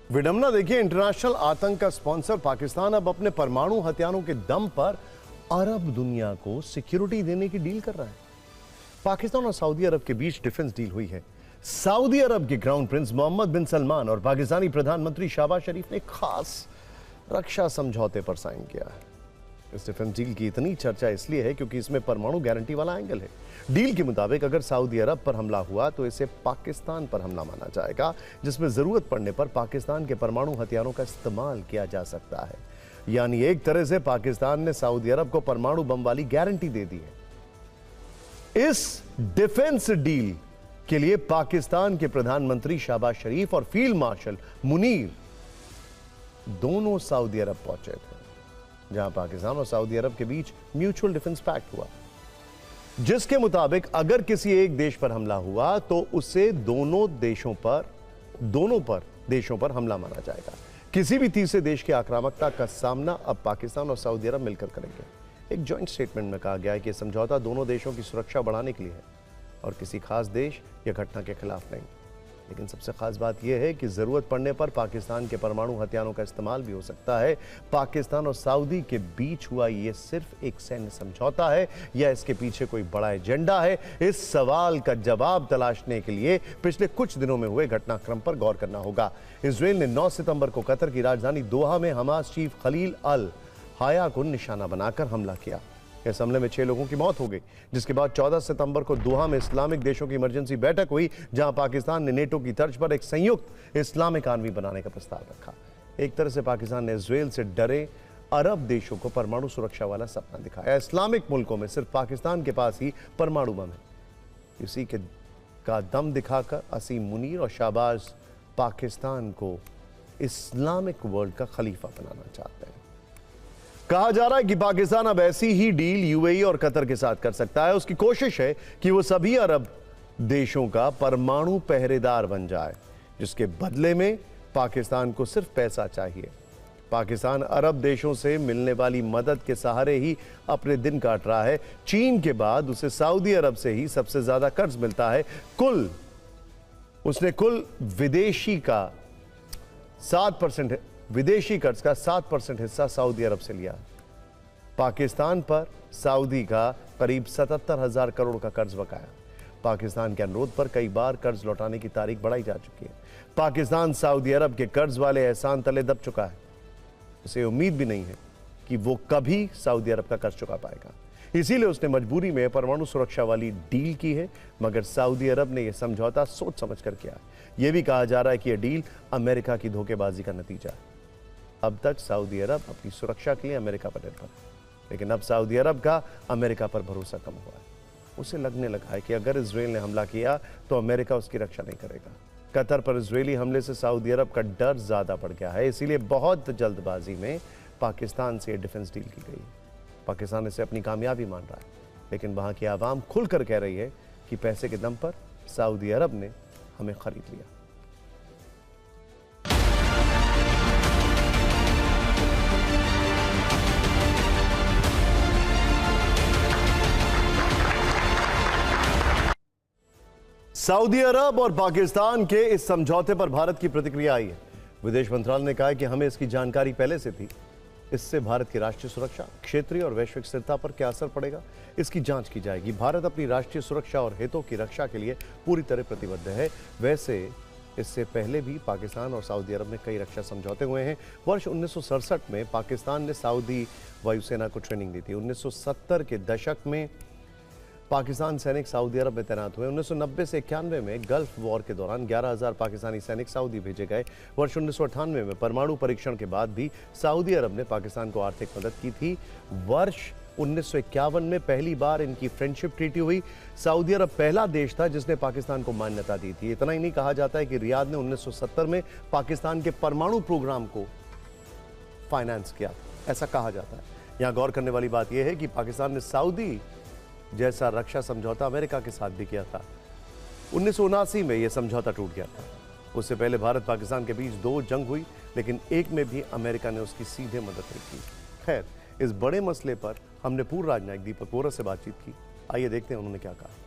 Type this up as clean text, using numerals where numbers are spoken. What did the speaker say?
विडंबना देखिए, इंटरनेशनल आतंक का स्पॉन्सर पाकिस्तान अब अपने परमाणु हथियारों के दम पर अरब दुनिया को सिक्योरिटी देने की डील कर रहा है। पाकिस्तान और सऊदी अरब के बीच डिफेंस डील हुई है। सऊदी अरब के क्राउन प्रिंस मोहम्मद बिन सलमान और पाकिस्तानी प्रधानमंत्री शहबाज शरीफ ने खास रक्षा समझौते पर साइन किया है। इस डिफेंस डील की इतनी चर्चा इसलिए है क्योंकि इसमें परमाणु गारंटी वाला एंगल है। डील के मुताबिक अगर सऊदी अरब पर हमला हुआ तो इसे पाकिस्तान पर हमला माना जाएगा, जिसमें जरूरत पड़ने पर पाकिस्तान के परमाणु हथियारों का इस्तेमाल किया जा सकता है। यानी एक तरह से पाकिस्तान ने सऊदी अरब को परमाणु बम वाली गारंटी दे दी है। इस डिफेंस डील के लिए पाकिस्तान के प्रधानमंत्री शहबाज शरीफ और फील्ड मार्शल मुनीर दोनों सऊदी अरब पहुंचे थे, जहां पाकिस्तान और सऊदी अरब के बीच म्यूचुअल डिफेंस पैक्ट हुआ, जिसके मुताबिक अगर किसी एक देश पर हमला हुआ तो उसे दोनों देशों पर हमला माना जाएगा। किसी भी तीसरे देश की आक्रामकता का सामना अब पाकिस्तान और सऊदी अरब मिलकर करेंगे। एक जॉइंट स्टेटमेंट में कहा गया है कि यह समझौता दोनों देशों की सुरक्षा बढ़ाने के लिए है और किसी खास देश या घटना के खिलाफ नहीं। लेकिन सबसे खास बात यह है कि जरूरत पड़ने पर पाकिस्तान के परमाणु हथियारों का इस्तेमाल भी हो सकता है। पाकिस्तान और सऊदी के बीच हुआ यह सिर्फ एक सैन्य समझौता है या इसके पीछे कोई बड़ा एजेंडा है? इस सवाल का जवाब तलाशने के लिए पिछले कुछ दिनों में हुए घटनाक्रम पर गौर करना होगा। इजरायल ने 9 सितंबर को कतर की राजधानी दोहा में हमास चीफ खलील अल हाया को निशाना बनाकर हमला किया। इस हमले में 6 लोगों की मौत हो गई, जिसके बाद 14 सितंबर को दोहा में इस्लामिक देशों की इमरजेंसी बैठक हुई, जहां पाकिस्तान ने नेटो की तर्ज पर एक संयुक्त इस्लामिक आर्मी बनाने का प्रस्ताव रखा। एक तरह से पाकिस्तान ने इजरायल से डरे अरब देशों को परमाणु सुरक्षा वाला सपना दिखाया। इस्लामिक मुल्कों में सिर्फ पाकिस्तान के पास ही परमाणु बम है। इसी के का दम दिखाकर असीम मुनीर और शहबाज पाकिस्तान को इस्लामिक वर्ल्ड का खलीफा बनाना चाहते हैं। कहा जा रहा है कि पाकिस्तान अब ऐसी ही डील यूएई और कतर के साथ कर सकता है। उसकी कोशिश है कि वो सभी अरब देशों का परमाणु पहरेदार बन जाए, जिसके बदले में पाकिस्तान को सिर्फ पैसा चाहिए। पाकिस्तान अरब देशों से मिलने वाली मदद के सहारे ही अपने दिन काट रहा है। चीन के बाद उसे सऊदी अरब से ही सबसे ज्यादा कर्ज मिलता है। उसने कुल विदेशी कर्ज का 7% हिस्सा सऊदी अरब से लिया। पाकिस्तान पर सऊदी का करीब 77,000 करोड़ का कर्ज बकाया। पाकिस्तान के अनुरोध पर कई बार कर्ज लौटाने की तारीख बढ़ाई जा चुकी है। पाकिस्तान सऊदी अरब के कर्ज वाले एहसान तले दब चुका है। उसे उम्मीद भी नहीं है कि वो कभी सऊदी अरब का कर्ज चुका पाएगा। इसीलिए उसने मजबूरी में परमाणु सुरक्षा वाली डील की है, मगर सऊदी अरब ने यह समझौता सोच समझ कर किया। यह भी कहा जा रहा है कि यह डील अमेरिका की धोखेबाजी का नतीजा है। अब तक सऊदी अरब अपनी सुरक्षा के लिए अमेरिका पर निर्भर है, लेकिन अब सऊदी अरब का अमेरिका पर भरोसा कम हुआ है। उसे लगने लगा है कि अगर इजरायल ने हमला किया तो अमेरिका उसकी रक्षा नहीं करेगा। कतर पर इजरायली हमले से सऊदी अरब का डर ज्यादा बढ़ गया है, इसीलिए बहुत जल्दबाजी में पाकिस्तान से डिफेंस डील की गई। पाकिस्तान इसे अपनी कामयाबी मान रहा है, लेकिन वहां की आवाम खुलकर कह रही है कि पैसे के दम पर सऊदी अरब ने हमें खरीद लिया। सऊदी अरब और पाकिस्तान के इस समझौते पर भारत की प्रतिक्रिया आई है। विदेश मंत्रालय ने कहा है कि हमें इसकी जानकारी पहले से थी। इससे भारत की राष्ट्रीय सुरक्षा, क्षेत्रीय और वैश्विक स्थिरता पर क्या असर पड़ेगा, इसकी जांच की जाएगी। भारत अपनी राष्ट्रीय सुरक्षा और हितों की रक्षा के लिए पूरी तरह प्रतिबद्ध है। वैसे इससे पहले भी पाकिस्तान और सऊदी अरब में कई रक्षा समझौते हुए हैं। वर्ष 1967 में पाकिस्तान ने सऊदी वायुसेना को ट्रेनिंग दी थी। 1970 के दशक में पाकिस्तान सैनिक सऊदी अरब में तैनात हुए। 1990 से 91 में गल्फ वॉर के दौरान 11,000 पाकिस्तानी सैनिक सऊदी भेजे गए। वर्ष 1998 में परमाणु परीक्षण के बाद भी सऊदी अरब ने पाकिस्तान को आर्थिक मदद की थी। वर्ष 1951 में पहली बार इनकी फ्रेंडशिप ट्रीटी हुई। सऊदी अरब पहला देश था जिसने पाकिस्तान को मान्यता दी थी। इतना ही नहीं, कहा जाता है कि रियाद ने 1970 में पाकिस्तान के परमाणु प्रोग्राम को फाइनेंस किया, ऐसा कहा जाता है। यहां गौर करने वाली बात यह है कि पाकिस्तान ने सऊदी जैसा रक्षा समझौता अमेरिका के साथ भी किया था। 1979 में यह समझौता टूट गया था। उससे पहले भारत पाकिस्तान के बीच 2 जंग हुई, लेकिन एक में भी अमेरिका ने उसकी सीधे मदद नहीं की। खैर, इस बड़े मसले पर हमने पूर्व राजनयिक दीपक बोरा से बातचीत की। आइए देखते हैं उन्होंने क्या कहा।